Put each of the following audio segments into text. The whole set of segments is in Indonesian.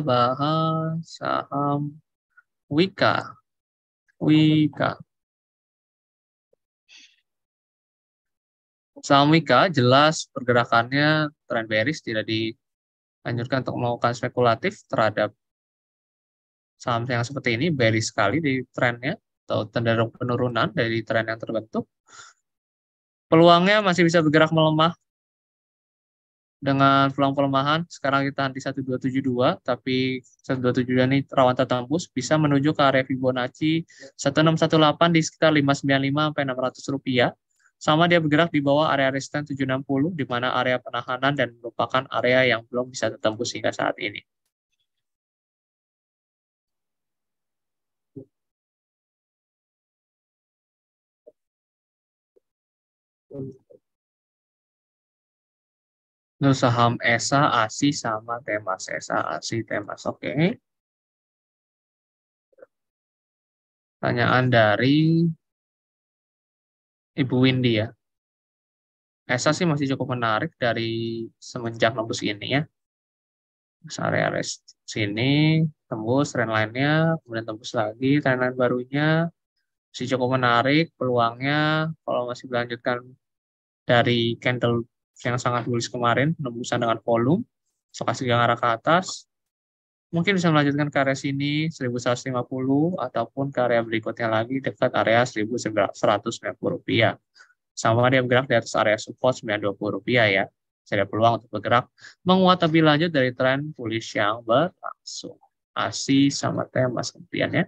bahas saham Wika. Wika. Saham Wika jelas pergerakannya tren bearish, tidak dianjurkan untuk melakukan spekulatif terhadap saham yang seperti ini, bearish sekali di trennya atau cenderung penurunan dari tren yang terbentuk. Peluangnya masih bisa bergerak melemah dengan peluang pelemahan. Sekarang kita di 1272, tapi 1272 ini rawan tertembus, bisa menuju ke area Fibonacci 1618 di sekitar 595 sampai 600 rupiah. Sama dia bergerak di bawah area resistance 760, di mana area penahanan dan merupakan area yang belum bisa tertembus hingga saat ini. Untuk saham ESA, ASI, sama Temas. ESA, ASI, Temas. Oke. Pertanyaan dari Ibu Windy ya. ESA sih masih cukup menarik dari semenjak nembus ini ya. Area rest sini, tembus trend line-nya, kemudian tembus lagi trend line barunya. Masih cukup menarik peluangnya kalau masih melanjutkan dari candle yang sangat bullish kemarin, penembusan dengan volume, stokastik yang arah ke atas, mungkin bisa melanjutkan ke area sini 1150 ataupun ke area berikutnya lagi dekat area 1190 rupiah. Sama dia bergerak di atas area support 920 rupiah ya. Saya ada peluang untuk bergerak menguat lebih lanjut dari tren bullish yang berlangsung. ASI sama Temas kemudian ya.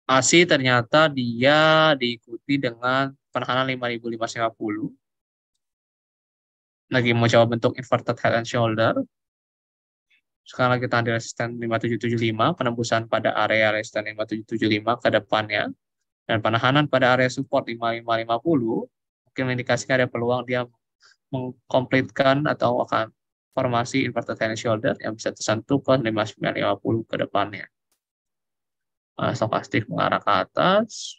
ASI ternyata dia diikuti dengan penahanan 5.550. Lagi mau coba bentuk inverted head and shoulder. Sekarang lagi tahan di resisten 5775, penembusan pada area resisten 5775 ke depannya, dan penahanan pada area support 5550, mungkin mengindikasikan ada peluang dia mengkomplitkan atau akan formasi inverted head and shoulder yang bisa tersentuh ke 5950 ke depannya. Stokastik mengarah ke atas.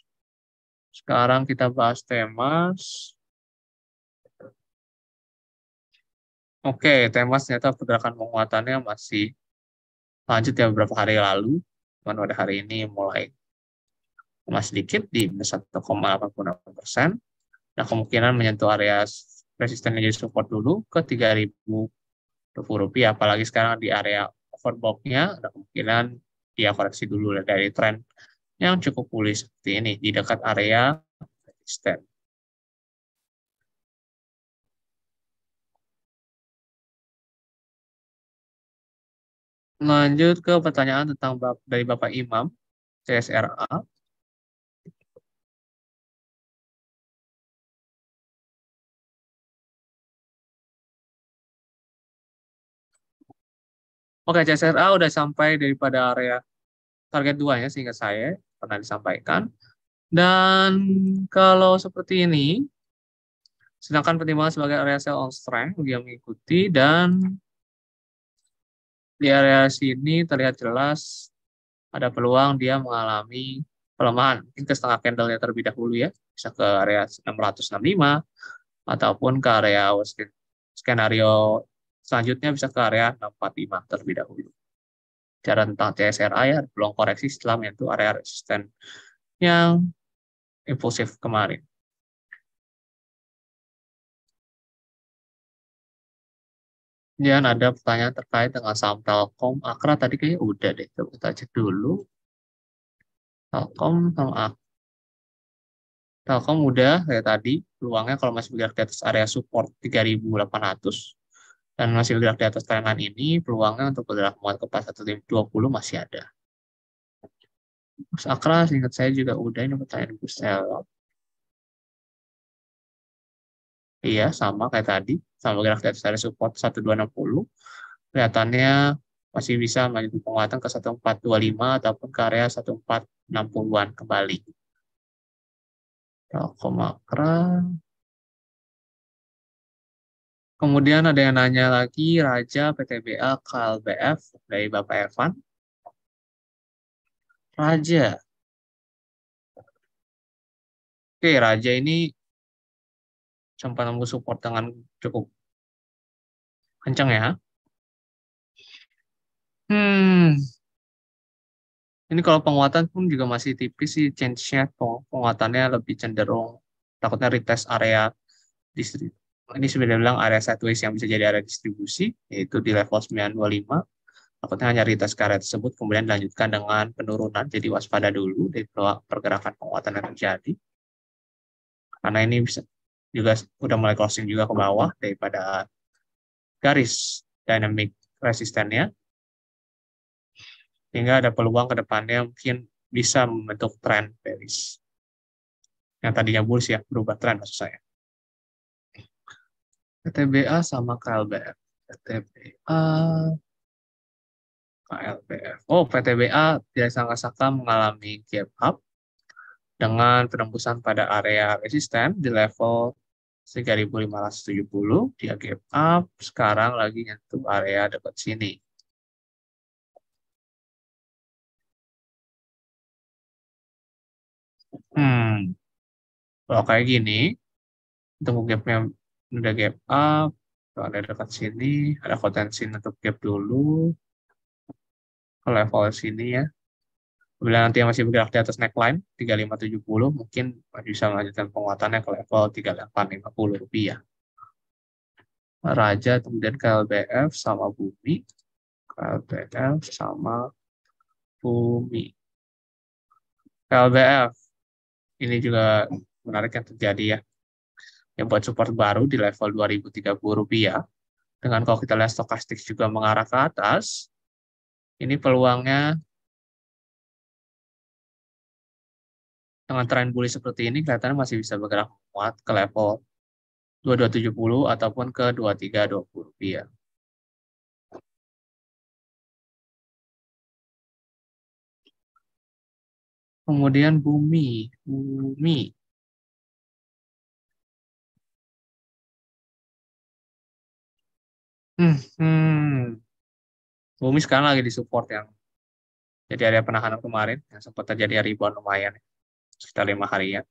Sekarang kita bahas Temas. Oke, Temas ternyata pergerakan penguatannya masih lanjut ya beberapa hari lalu. Cuman pada hari ini mulai masih sedikit di minus 1,86%. Nah, kemungkinan menyentuh area resisten yang jadi support dulu ke 3.020 rupiah. Apalagi sekarang di area overbought-nya, ada kemungkinan dia koreksi dulu dari tren yang cukup pulih seperti ini di dekat area resisten. Lanjut ke pertanyaan tentang dari Bapak Imam, CSRA. Oke, CSRA udah sampai daripada area target 2 ya, sehingga saya pernah disampaikan. Dan kalau seperti ini, sedangkan pertimbangan sebagai area sell on strength yang mengikuti, dan di area sini terlihat jelas ada peluang dia mengalami pelemahan. Mungkin ke setengah candle-nya terlebih dahulu ya, bisa ke area 665 ataupun ke area skenario selanjutnya bisa ke area 645 terlebih dahulu. Cara tentang CSRA ya, peluang koreksi setelah menyentuh area resisten yang impulsif kemarin. Dan ada pertanyaan terkait dengan saham Telkom. Akra tadi kayaknya udah deh. Coba kita cek dulu. Telkom sama Telkom udah kayak tadi. Peluangnya kalau masih bergerak di atas area support 3.800 dan masih bergerak di atas trendline ini, peluangnya untuk bergerak menguat ke pas 1.20 masih ada. Mas Akra, seingat saya juga udah. Ini pertanyaan Gusel. Iya, sama kayak tadi. Sama bergerak di atas area support 1260. Kelihatannya masih bisa melanjutkan penguatan ke 1425 ataupun ke area 1460-an kembali. Telkom Makra. Kemudian ada yang nanya lagi, Raja, PTBA, KLBF dari Bapak Evan. Raja. Oke, Raja ini sempat nembus support dengan cukup kencang ya. Hmm, ini kalau penguatan pun juga masih tipis sih change-nya. Penguatannya lebih cenderung takutnya retest area distribusi. Ini sudah bilang area sideways yang bisa jadi area distribusi, yaitu di level 925. Takutnya hanya retest ke area tersebut, kemudian dilanjutkan dengan penurunan. Jadi waspada dulu dari pergerakan penguatan yang terjadi. Karena ini bisa juga udah mulai closing juga ke bawah daripada garis dynamic resistennya. Sehingga ada peluang ke depannya mungkin bisa membentuk tren bearish. Yang tadinya bullish ya, berubah tren maksud saya. PTBA sama KLBF. PTBA, KLBF. Oh, PTBA tidak sangka-sangka mengalami gap up dengan penembusan pada area resisten di level 3.570. Dia gap up, sekarang lagi nyentuh area dekat sini. Kalau kayak gini, tunggu gapnya udah gap up, kalau ada dekat sini, ada potensi untuk gap dulu ke level sini ya. Bila nanti yang masih bergerak di atas neckline 3570, mungkin masih bisa melanjutkan penguatannya ke level 3850 rupiah. Raja kemudian KLBF sama Bumi, KLBF sama Bumi. KLBF ini juga menarik yang terjadi ya, yang buat support baru di level 2030 rupiah. Dengan kalau kita lihat stokastik juga mengarah ke atas, ini peluangnya dengan tren bullish seperti ini kelihatannya masih bisa bergerak kuat ke level 2270 ataupun ke 2320 rupiah. Kemudian Bumi. Hmm, hmm. Bumi sekarang lagi di support yang jadi area penahanan kemarin yang sempat terjadi rebound lumayan sekitar 5 hari ya.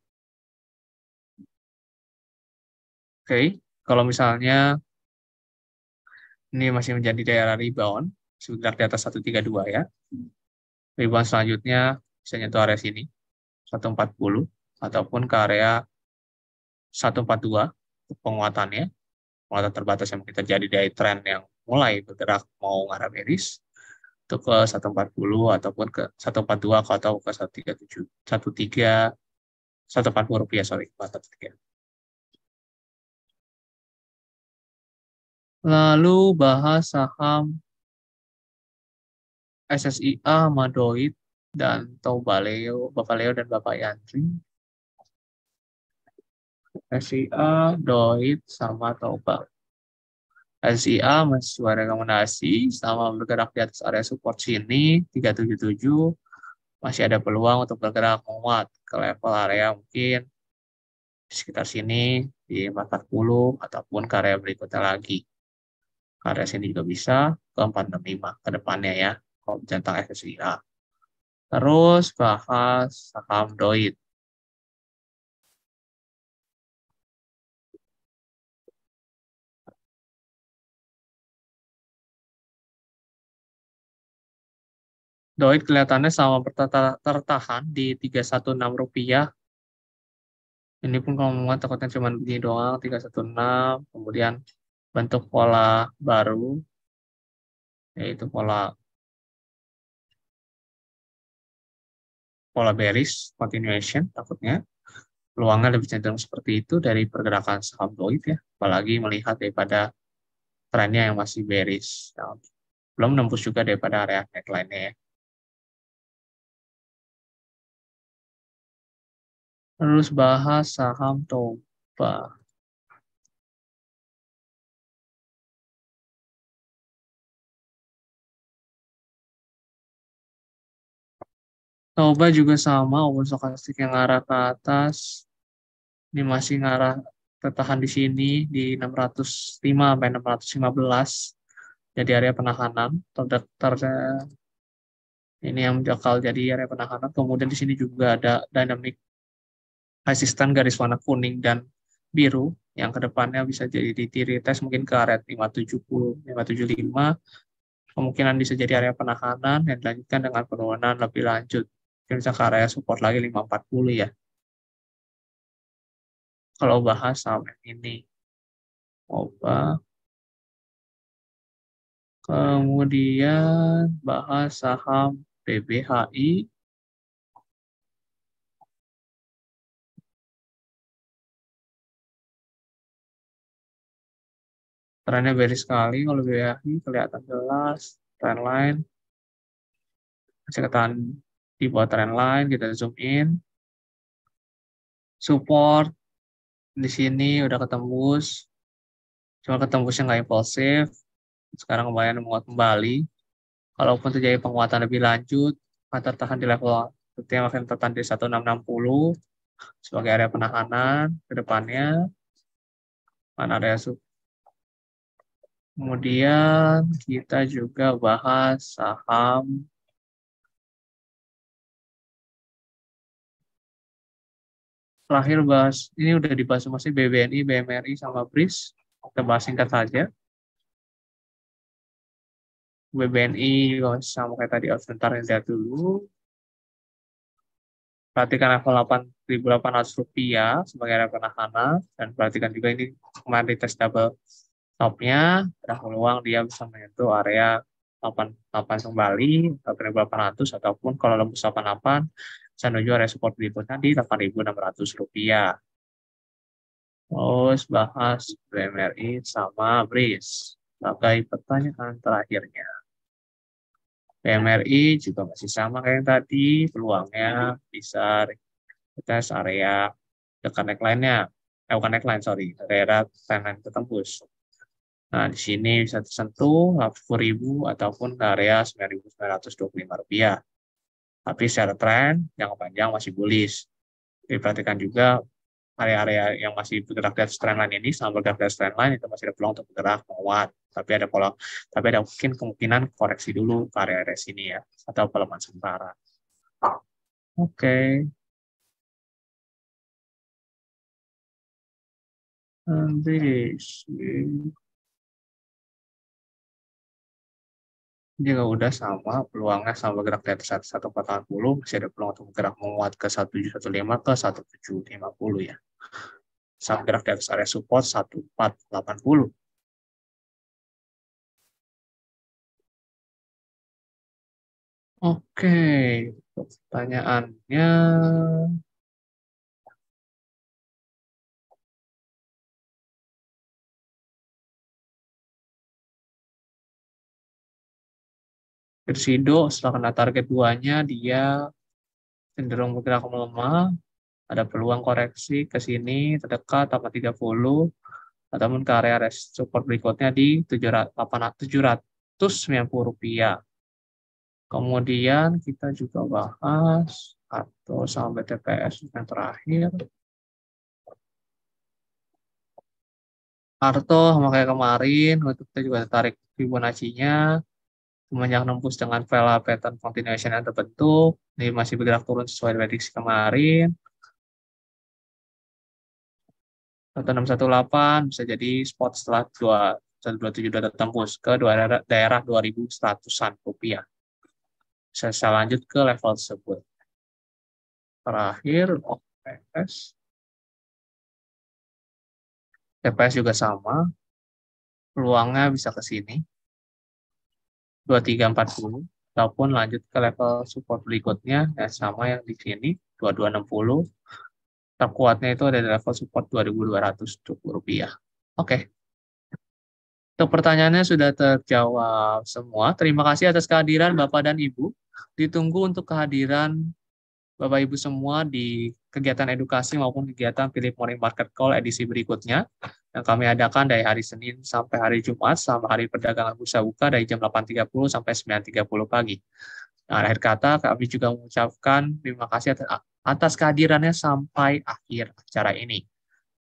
Oke, kalau misalnya ini masih menjadi daerah rebound sekitar di atas 132 ya. Rebound selanjutnya bisa nyentuh area sini 140 ataupun ke area 142 untuk penguatannya. Penguatan terbatas yang mungkin terjadi dari tren yang mulai bergerak mau ngarah bearish itu ke 140 ataupun ke 142 atau ke 137 140 rupiah sorry 143. Lalu bahas saham SSIA, Madoid dan Taubaleo, Bapak Leo dan Bapak Yandri. SSIA, Doid sama Tauba. SSIA masih sesuai rekomendasi sama bergerak di atas area support sini 377. Masih ada peluang untuk bergerak menguat ke level area mungkin di sekitar sini di 440 ataupun ke area berikutnya lagi. Ke area sini juga bisa ke 465 ke depannya ya. Kalau tentang SSIA. Terus bahas saham Doid. Doid kelihatannya sama tertahan di 316 rupiah. Ini pun kalau menguat takutnya cuma begini doang 316. Kemudian bentuk pola baru yaitu pola pola bearish continuation takutnya. Peluangnya lebih cenderung seperti itu dari pergerakan saham Doid ya. Apalagi melihat daripada trennya yang masih bearish. Nah, belum nembus juga daripada area neckline-nya ya. Terus bahas saham Toba. Toba juga sama, walaupun stokastik yang arah ke atas. Ini masih ngarah tertahan di sini di 605 sampai 615. Jadi area penahanan ini yang bakal jadi area penahanan. Kemudian di sini juga ada dynamic resistant garis warna kuning dan biru Yang kedepannya bisa jadi retest mungkin ke area 570, 575, kemungkinan bisa jadi area penahanan dan dilanjutkan dengan penurunan lebih lanjut. Mungkin bisa ke area support lagi 540 ya. Kalau bahas saham ini, coba kemudian bahas saham BBHI. Trennya bearish sekali kalau BBHI, kelihatan jelas trendline masih ketahan di bawah trendline. Kita zoom in, support di sini udah ketembus, cuma ketembusnya nggak impulsif. Sekarang kembali menguat kembali. Kalaupun terjadi penguatan lebih lanjut, akan tertahan di level seperti yang akan tertahan di 1660 sebagai area penahanan ke depannya. Mana area Kemudian kita juga bahas saham terakhir, bahas ini udah dibahas masih BBNI, BMRI sama BRIS. Kita bahas singkat saja. BBNI juga masih sama kayak tadi, sebentar lihat dulu. Perhatikan level Rp8.800 sebagai area penahanan, dan perhatikan juga ini kemarin di tes double top-nya, ada peluang dia bisa menyentuh area 88 kembali, 8.800, ataupun kalau lembus 88, bisa menuju area support berikutnya di Rp8.600. Terus bahas BMRI sama BRIS sebagai pertanyaan terakhirnya. BMRI juga masih sama kayak yang tadi, peluangnya bisa tes area dekat neckline-nya, bukan neckline, sorry, area trendline ketembus. Nah, di sini bisa tersentuh 10.000 ataupun ke area Rp9.925. Tapi secara tren, jangka panjang masih bullish. Jadi perhatikan juga area-area yang masih bergerak di atas trendline ini, sama bergerak di atas trendline itu masih ada peluang untuk bergerak menguat. Tapi ada mungkin kemungkinan koreksi dulu ke area-area sini ya, atau pelemahan sementara. Oke. Habis. Jika udah sama, peluangnya sama bergerak di atas 1480, masih ada peluang untuk bergerak menguat ke 1715 ke 1750 ya. Sama bergerak di atas area support 1480. Oke, pertanyaannya Persido setelah kena target 2-nya, dia cenderung bergerak melemah, ada peluang koreksi ke sini terdekat 830 ataupun ke area support berikutnya di Rp790. Kemudian kita juga bahas atau sampai TPS yang terakhir. Arto sama kayak kemarin, untuk kita juga tarik Fibonacci-nya, semenjak nembus dengan vela pattern continuation yang terbentuk, ini masih bergerak turun sesuai prediksi kemarin. 1618 bisa jadi spot setelah 1272 tertembus ke daerah 2.100-an rupiah. Saya lanjut ke level tersebut. Terakhir, TPS juga sama, peluangnya bisa ke sini 2340 ataupun lanjut ke level support berikutnya yang sama yang di sini 2260. Terkuatnya itu ada di level support Rp2.270. Oke. Untuk pertanyaannya sudah terjawab semua. Terima kasih atas kehadiran Bapak dan Ibu. Ditunggu untuk kehadiran Bapak Ibu semua di kegiatan edukasi maupun kegiatan Philip Morning Market Call edisi berikutnya yang kami adakan dari hari Senin sampai hari Jumat sama hari perdagangan bursa buka dari jam 8.30 sampai 9.30 pagi. Nah, akhir kata kami juga mengucapkan terima kasih atas kehadirannya sampai akhir acara ini.